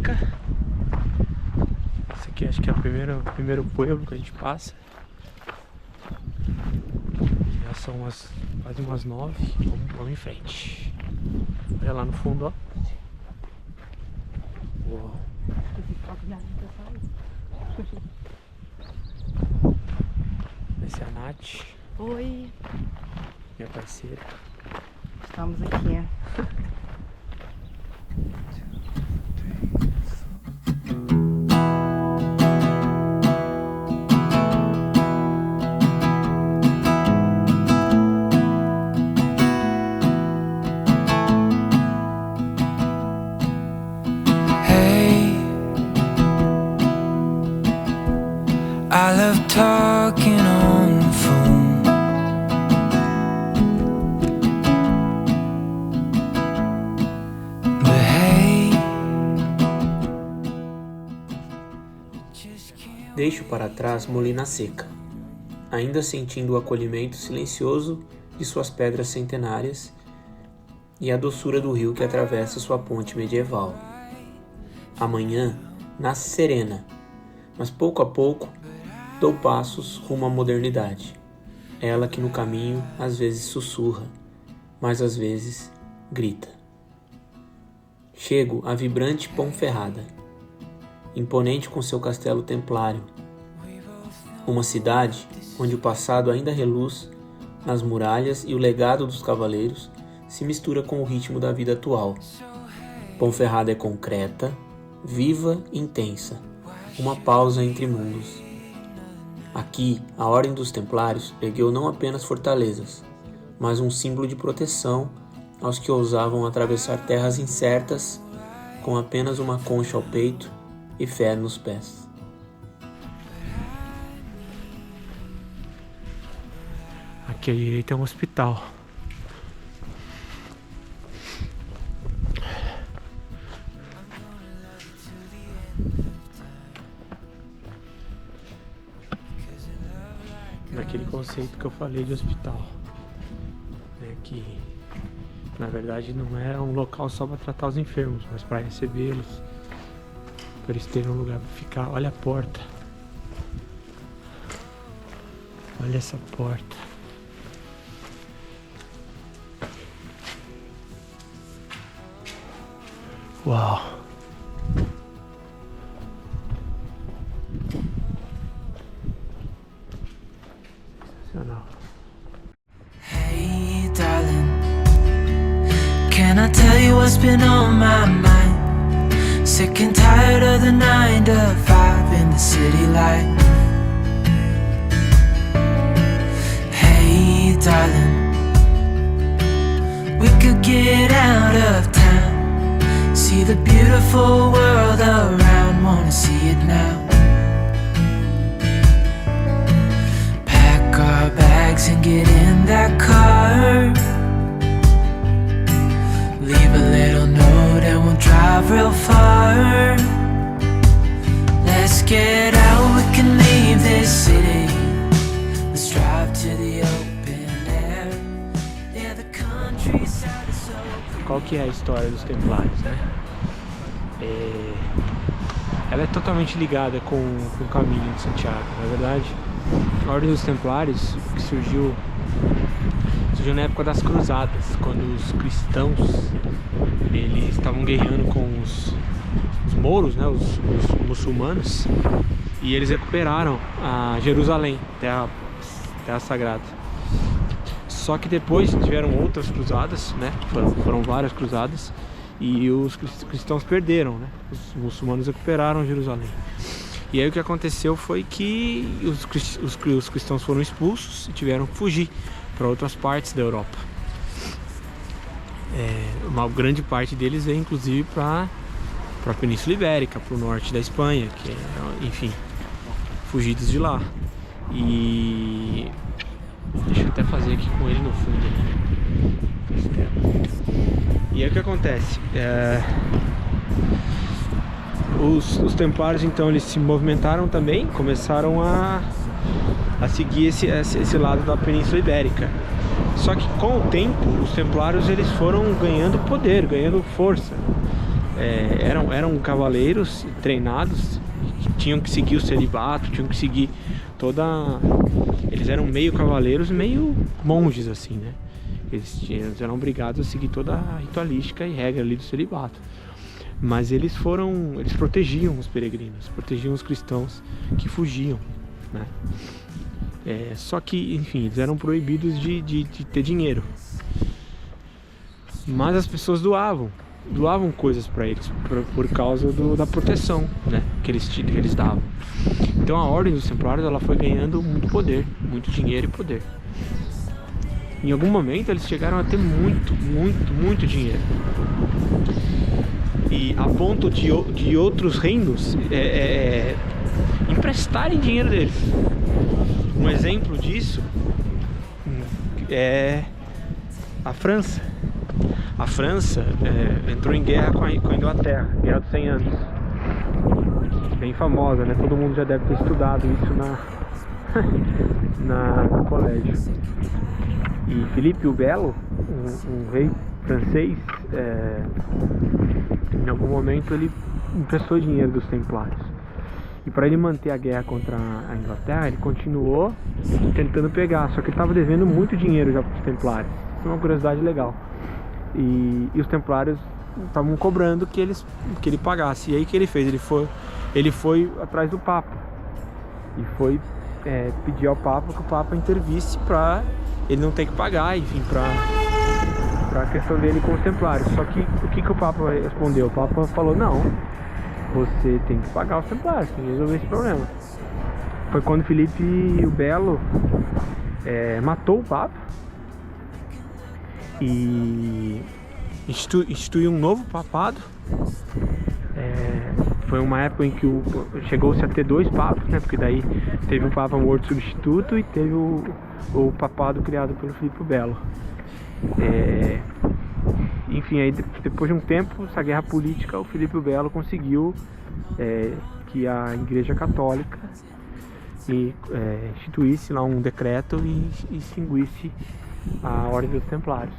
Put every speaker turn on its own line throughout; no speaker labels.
Seca. Esse aqui acho que é o primeiro pueblo que a gente passa. Já são quase umas 9. Vamos em frente. Olha lá no fundo, ó. Uou. Essa é a Nath.
Oi.
Minha parceira.
Estamos aqui.
I love talking on the phone. But hey,
Deixo para trás Molina Seca, ainda sentindo o acolhimento silencioso de suas pedras centenárias e a doçura do rio que atravessa sua ponte medieval. Amanhã nasce serena, mas pouco a pouco dou passos rumo à modernidade. Ela que no caminho às vezes sussurra, mas às vezes grita. Chego à vibrante Ponferrada, imponente com seu castelo templário. Uma cidade onde o passado ainda reluz nas muralhas e o legado dos cavaleiros se mistura com o ritmo da vida atual. Ponferrada é concreta, viva e intensa, uma pausa entre mundos. Aqui, a Ordem dos Templários ergueu não apenas fortalezas, mas um símbolo de proteção aos que ousavam atravessar terras incertas com apenas uma concha ao peito e fé nos pés.
Aqui à direita é um hospital. Naquele conceito que eu falei de hospital, né, que na verdade não é um local só para tratar os enfermos, mas para recebê-los, para eles terem um lugar para ficar. Olha a porta, olha essa porta. Uau! Sensacional.
hey, darling, can I tell you what's been on my mind? Sick and tired of the 9 to 5 in the city life. Hey, darling, we could get out of town, see the beautiful world around, wanna see it now. Pack our bags and get in that car, leave a little note and we'll drive real far. Let's get out, we can leave this city, let's drive to the open air. Yeah, the countryside is so pretty.
Qual que é a história dos Templários, né? Ela é totalmente ligada com o caminho de Santiago. Na verdade, a Ordem dos Templários que surgiu na época das Cruzadas, quando os cristãos eles estavam guerreando com os mouros, né, os muçulmanos, e eles recuperaram a Jerusalém, terra sagrada. Só que depois tiveram outras cruzadas, né? Foram várias cruzadas e os cristãos perderam, né? Os muçulmanos recuperaram Jerusalém. E aí o que aconteceu foi que os cristãos foram expulsos e tiveram que fugir para outras partes da Europa. Uma grande parte deles veio inclusive para a Península Ibérica, para o norte da Espanha, que é, enfim, fugidos de lá. E deixa eu até fazer aqui com ele no fundo, né? E aí o que acontece? Os templários então eles se movimentaram também, começaram a seguir esse lado da Península Ibérica. Só que com o tempo os templários eles foram ganhando poder, ganhando força. eram cavaleiros treinados, tinham que seguir o celibato, tinham que seguir eles eram meio cavaleiros, meio monges assim, né? Eles eram obrigados a seguir toda a ritualística e regra ali do celibato. Mas eles protegiam os peregrinos, protegiam os cristãos que fugiam, né? Só que, enfim, eles eram proibidos de ter dinheiro. Mas as pessoas doavam coisas para eles por causa da proteção, né, que eles davam. Então a Ordem dos Templários, ela foi ganhando muito poder, muito dinheiro e poder. Em algum momento eles chegaram a ter muito dinheiro, e a ponto de outros reinos emprestarem dinheiro deles. Um exemplo disso é a França. A França entrou em guerra com a Inglaterra, Guerra dos 100 Anos. Bem famosa, né? Todo mundo já deve ter estudado isso no colégio. E Filipe o Belo, um rei francês, em algum momento ele emprestou dinheiro dos Templários. E para ele manter a guerra contra a Inglaterra, ele continuou tentando pegar, só que ele estava devendo muito dinheiro já para os Templários. Isso é uma curiosidade legal. E os Templários estavam cobrando que ele pagasse. E aí o que ele fez? Ele foi atrás do Papa e foi pedir ao Papa que o Papa intervisse para ele não ter que pagar, enfim, para a questão dele com os Templários. Só que o que o Papa respondeu? O Papa falou: não, você tem que pagar os Templários, tem que resolver esse problema. Foi quando Filipe o Belo matou o Papa e instituiu um novo papado. Foi uma época em que chegou-se a ter 2 papas, né? Porque daí teve um papa morto substituto e teve o papado criado pelo Filipe o Belo. Enfim, aí depois de um tempo, essa guerra política, o Filipe o Belo conseguiu que a Igreja Católica instituísse lá um decreto e extinguisse a Ordem dos Templários.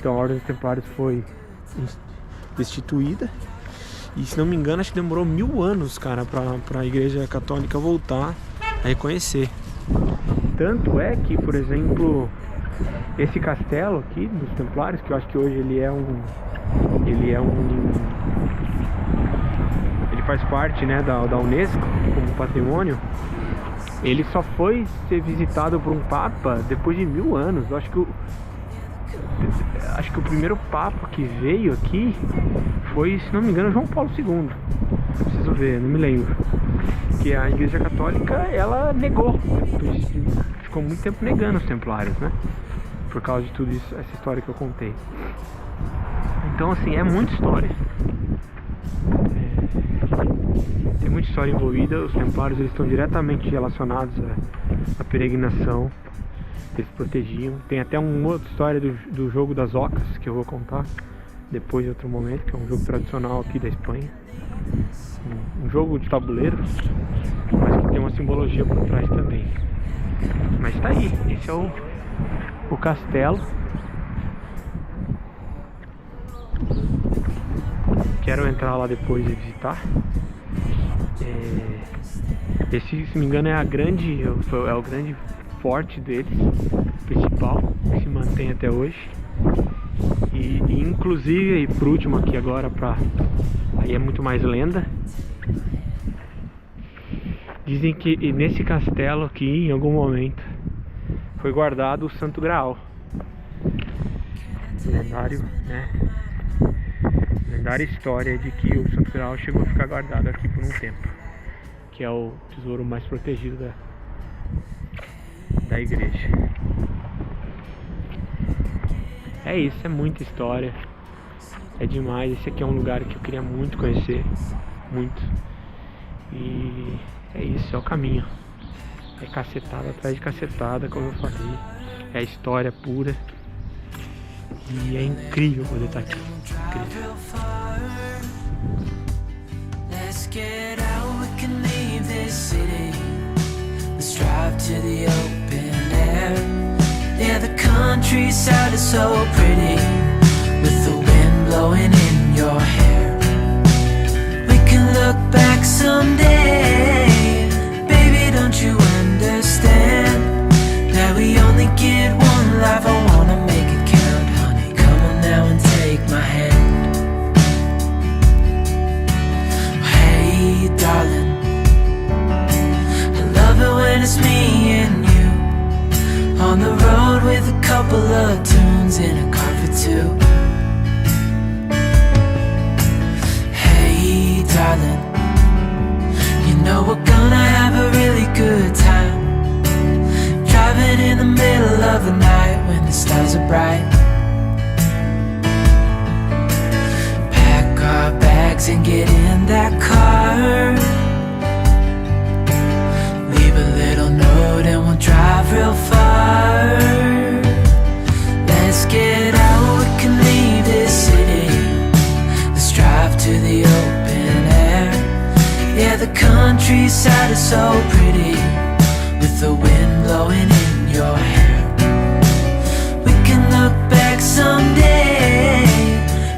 Então a Ordem dos Templários foi destituída, e se não me engano acho que demorou 1000 anos, cara, para a Igreja Católica voltar a reconhecer. Tanto é que, por exemplo, esse castelo aqui dos Templários, que eu acho que hoje ele faz parte, né, da Unesco como patrimônio, ele só foi ser visitado por um papa depois de 1000 anos. Eu acho que o primeiro papa que veio aqui foi, se não me engano, João Paulo II. Preciso ver, não me lembro. Que a Igreja Católica, ela negou, ficou muito tempo negando os Templários, né? Por causa de tudo isso, essa história que eu contei. Então, assim, é muita história. Tem muita história envolvida. Os Templários, eles estão diretamente relacionados à peregrinação. Eles protegiam. Tem até uma outra história do jogo das ocas, que eu vou contar depois em outro momento, que é um jogo tradicional aqui da Espanha. Um jogo de tabuleiro, mas que tem uma simbologia por trás também. Mas tá aí, esse é o castelo. Quero entrar lá depois e visitar. Esse, se me engano, é o grande forte deles, principal, que se mantém até hoje. E inclusive, por último aqui agora, aí é muito mais lenda. Dizem que nesse castelo aqui, em algum momento, foi guardado o Santo Graal. Lendário, né? Lendária história de que o Santo Graal chegou a ficar guardado aqui por um tempo, que é o tesouro mais protegido da igreja. É isso, é muita história, é demais. Esse aqui é um lugar que eu queria muito conhecer, muito. E é isso, é o caminho. É cacetada atrás de cacetada, como eu falei. É história pura. E é incrível poder estar aqui. Incrível. Let's get out, we can leave this city. Let's drive to the open air. Yeah, the countryside is so pretty, with the wind blowing in your
someday. Baby, don't you understand that we only get one life? I wanna make it count, honey. Come on now and take my hand. Hey, darling, I love it when it's me and you on the road with a couple of tunes in a car for two. Hey, darling, you know we're gonna have a really good time, driving in the middle of the night when the stars are bright. Pack our bags and get in that car, leave a little note and we'll drive real far. Let's get out, we can leave this city. Let's drive to the open air. Yeah, the countryside is so pretty, with the wind blowing in your hair. We can look back someday.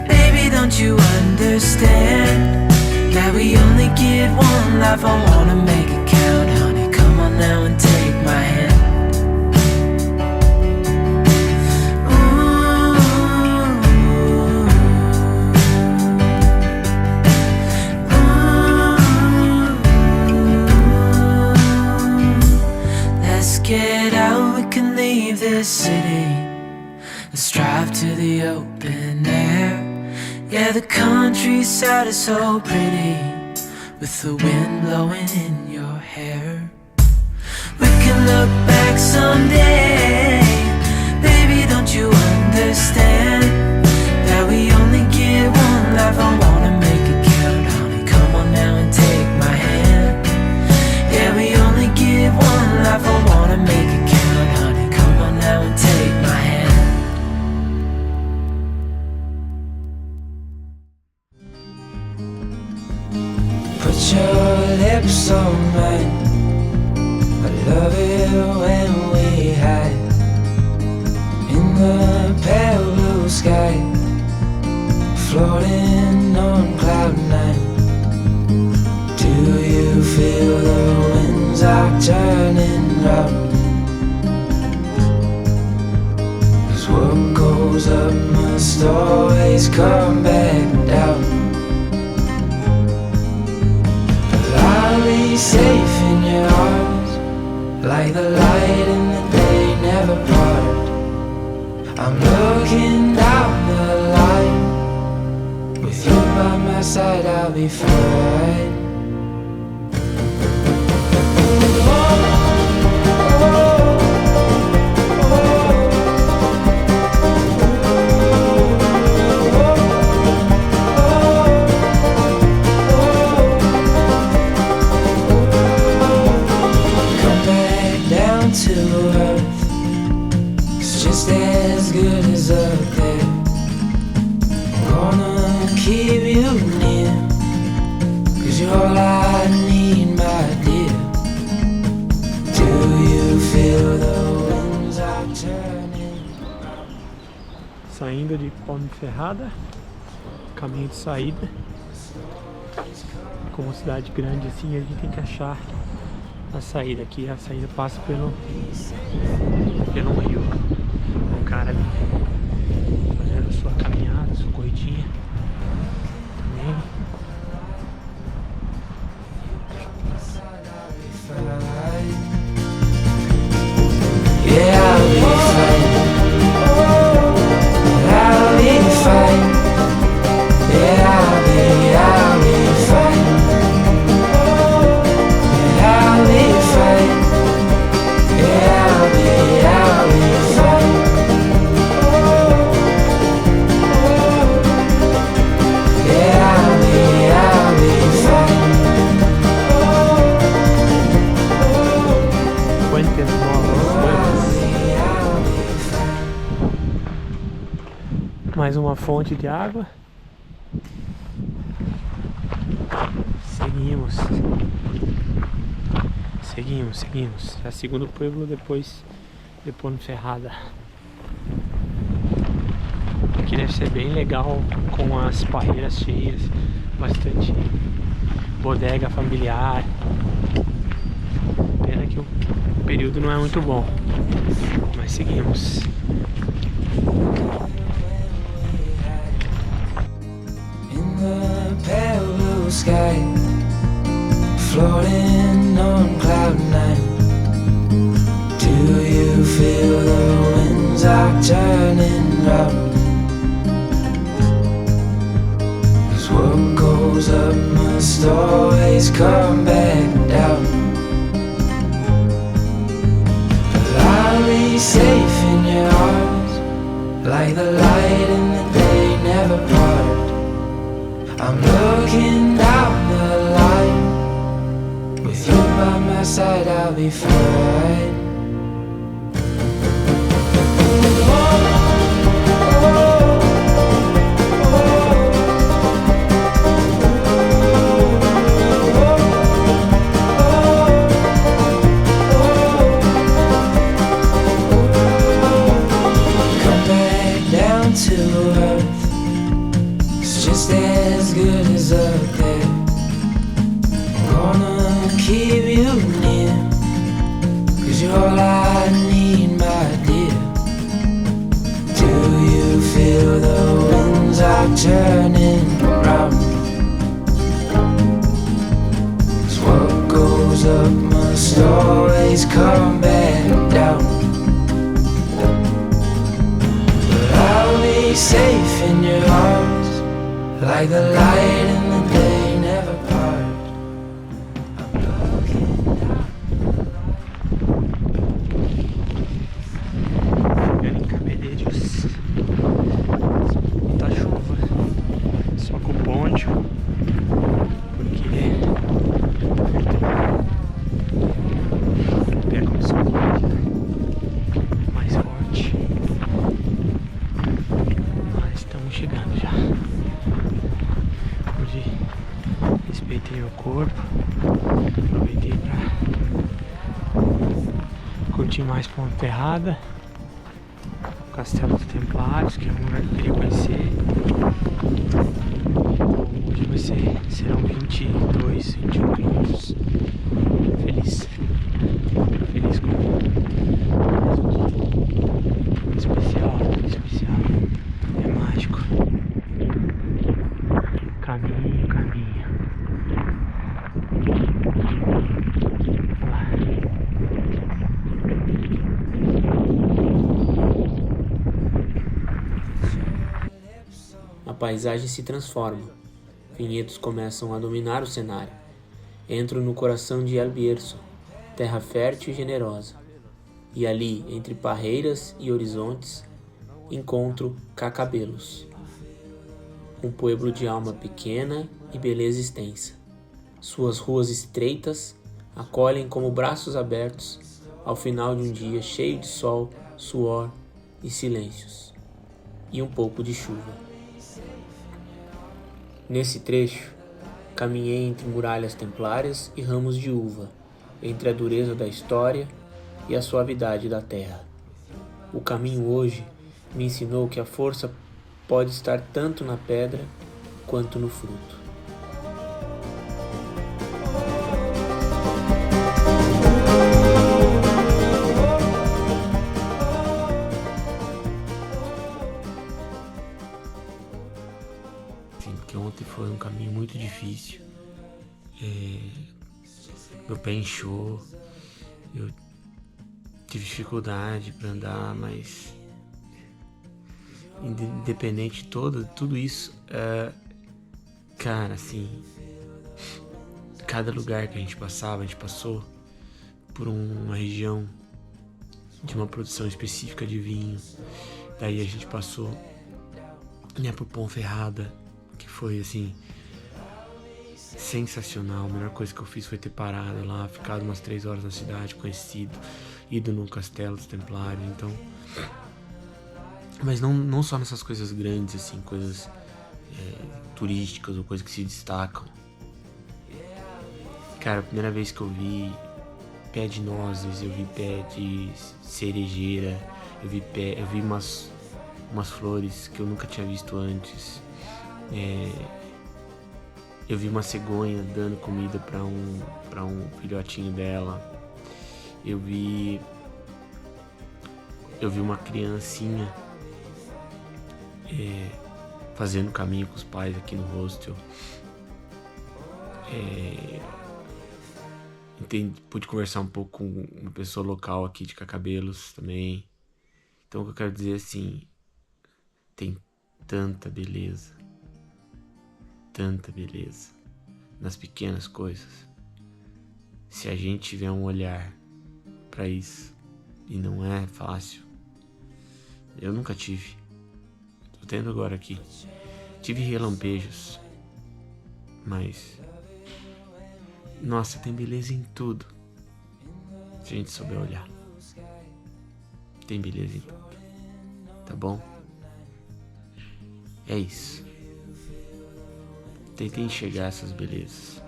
Baby, don't you understand that we only get one life? I wanna make it count, honey. Come on now and take my hand. Get out, we can leave this city. Let's drive to the open air. Yeah, the countryside is so pretty, with the wind blowing in your hair. We can look back someday. Baby, don't you understand that we only get one life? I wanna make it count, honey. Come on now and take my hand. Yeah, we only get one life. I wanna make it count, honey. Come on now and take my hand. Put your lips on mine. I love it when we hide in the pale blue sky, floating on cloud nine. Do you feel the winds are turning round? 'Cause what goes up must always come back down. But I'll be safe in your arms, like the light in the day never part. I'm looking down the line, with you by my side I'll be fine. To earth, it's just as good as up there. I'm gonna keep you near, 'cause you're all I need, my dear. Do you feel the winds are turning?
Saindo de Palme Ferrada, caminho de saída. Como cidade grande assim, a gente tem que achar a saída aqui. A saída passa pelo rio. Um cara ali fazendo a sua caminhada, sua corridinha também.
Yeah, I'll be fine. I'll be fine. Yeah, I'll be fine. I'll be fine. Yeah, I'll be fine. Yeah, I'll be fine.
Fuentes Novas. Mais uma fonte de água. Seguimos. É o segundo pueblo depois de Palme Ferrada. Aqui deve ser bem legal, com as parreiras cheias, bastante bodega familiar. Pena que o período não é muito bom, mas seguimos.
In the pale blue sky, floating on cloud nine. Do you feel the winds are turning round? 'Cause what goes up must always come back down. But I'll be safe in your arms, like the light in the day never part. I'm looking down the line, with you by my side I'll be fine. Come back down to earth, it's just as good as up there. I'm gonna keep you near, 'cause you're all I need, my dear. Do you feel the winds are turning round? 'Cause what goes up must always come back down. But I'll be safe in your arms, like the light in the day never part. I'm looking down.
Chegando em Cabeleiros, muita chuva, só com o ponte, porque o pé começou a ficar mais forte, mas estamos chegando já. Hoje respeitei meu corpo, aproveitei para curtir mais Ponte Ferrada, o Castelo dos Templários, que é um lugar que eu queria conhecer. Hoje serão 22, 21 quilômetros. Feliz com mais um dia especial, é mágico. Caminho. Olha lá.
A paisagem se transforma. Vinhedos começam a dominar o cenário. Entro no coração de El Bierzo, terra fértil e generosa. E ali, entre parreiras e horizontes, encontro Cacabelos, um pueblo de alma pequena e beleza extensa. Suas ruas estreitas acolhem como braços abertos ao final de um dia cheio de sol, suor e silêncios, e um pouco de chuva. Nesse trecho, caminhei entre muralhas templárias e ramos de uva, entre a dureza da história e a suavidade da terra. O caminho hoje me ensinou que a força pode estar tanto na pedra quanto no fruto.
Sim, porque ontem foi um caminho muito difícil. Meu pé inchou, eu tive dificuldade para andar, mas independente de tudo isso, cara, assim, cada lugar que a gente passou por uma região de uma produção específica de vinho. Daí a gente passou, né, por Ponte Ferrada, que foi assim sensacional. A melhor coisa que eu fiz foi ter parado lá, ficado umas 3 horas na cidade, conhecido, ido no Castelo dos Templários. Então, mas não só nessas coisas grandes, assim, coisas turísticas ou coisas que se destacam. Cara, a primeira vez que eu vi pé de nozes, eu vi pé de cerejeira, eu vi umas flores que eu nunca tinha visto antes. Eu vi uma cegonha dando comida para um filhotinho dela. Eu vi uma criancinha fazendo caminho com os pais aqui no hostel. Pude conversar um pouco com uma pessoa local aqui de Cacabelos também. Então o que eu quero dizer assim, tem tanta beleza nas pequenas coisas. Se a gente tiver um olhar pra isso, e não é fácil. Eu nunca tive. Tô tendo agora aqui. Tive relampejos, mas nossa, tem beleza em tudo. Se a gente souber olhar. Tem beleza em tudo. Tá bom? É isso. Tentem enxergar essas belezas,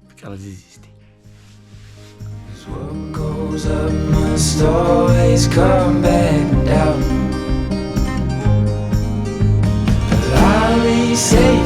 porque elas existem.
What goes up must always come back down. I'll say